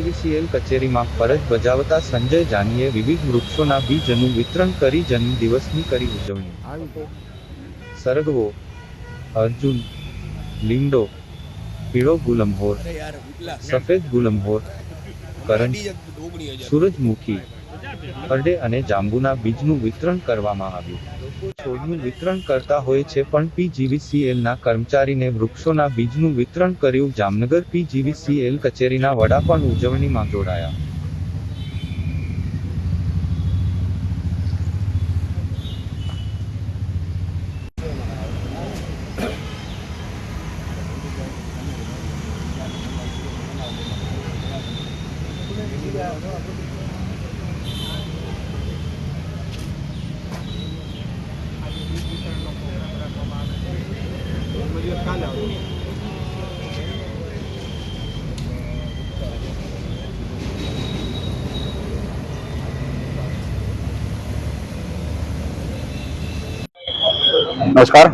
PGVCL કચેરીમાં ફરજ બજાવતા સંજય જાનીએ વિવિધ વૃક્ષોના બીજનું વિતરણ કરી જન્મદિવસની કરી ઉજવણી। સરગવો, અર્જુન, લીમડો, પીળો ગુલમહોર, સફેદ ગુલમહોર, કરંજ, સૂરજમુખી, અરડે અને જાંબુના બીજનું વિતરણ કરવામાં આવ્યું। લોકો છોડનું વિતરણ કરતા હોય છે પણ પીજીવીસીએલના કર્મચારીને વૃક્ષોના બીજનું વિતરણ કર્યું। જામનગર પીજીવીસીએલ કચેરીના વડા પણ ઉજવણીમાં જોડાયા। नमस्कार।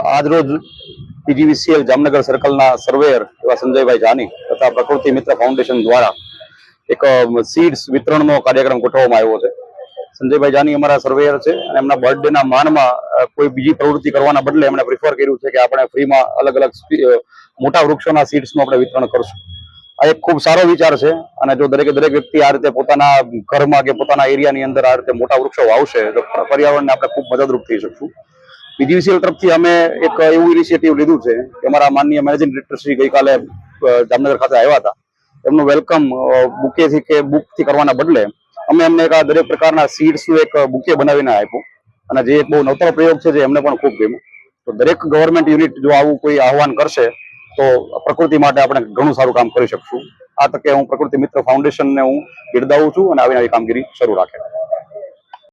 आज रोज पीजीवीसीएल जामनगर सर्कल सर्वेयर एवं संजय भाई जानी तथा प्रकृति मित्र फाउंडेशन द्वारा एक सीड्स वितरण कार्यक्रम गोठववामां आव्यो छे। संजय भाई जानी अमरा सर्वेयर छे अने एमना बर्थडे ना मान में कोई बीजी प्रवृत्ति करवाना बदले एमणे प्रिफर कर्युं छे के आपणे फ्री में अलग अलग मोटा वृक्षोना सीड्स नुं आपणे वितरण करशुं। आ एक खूब सारो विचार छे अने जो दरेके दरेक व्यक्ति आ रीते पोताना घरमां के पोताना एरियानी अंदर आ रीते मोटा वृक्षो वावशे तो पर्यावरणने आपणे खूब मददरूप थई शकशुं। पीजीवीसीएल तरफथी अमे एक एवुं इनिशिएटिव लीधुं छे के अमारा माननीय मैनेजिंग डायरेक्टर श्री गई काले जामनगर खाते आव्या हता। एमनुं वेलकम बुकेथी के बुकथी करवाना बदले अमे एમને एक दरेक प्रकारना सीड्सनुं एक बुके बनावीने आप्युं अने जे एक बहु नवतरो प्रयोग छे जे एમને पण खूब गम्युं। तो दरेक गवर्नमेंट युनिट जो आवुं कोई आह्वान करशे तो प्रकृति माटे आपणे घणुं सारुं काम करी शकशुं। आ तके हुं प्रकृति मित्र फाउंडेशन ने हुं बिरदावुं छुं अने आवी नवी कामगीरी शरू राखे।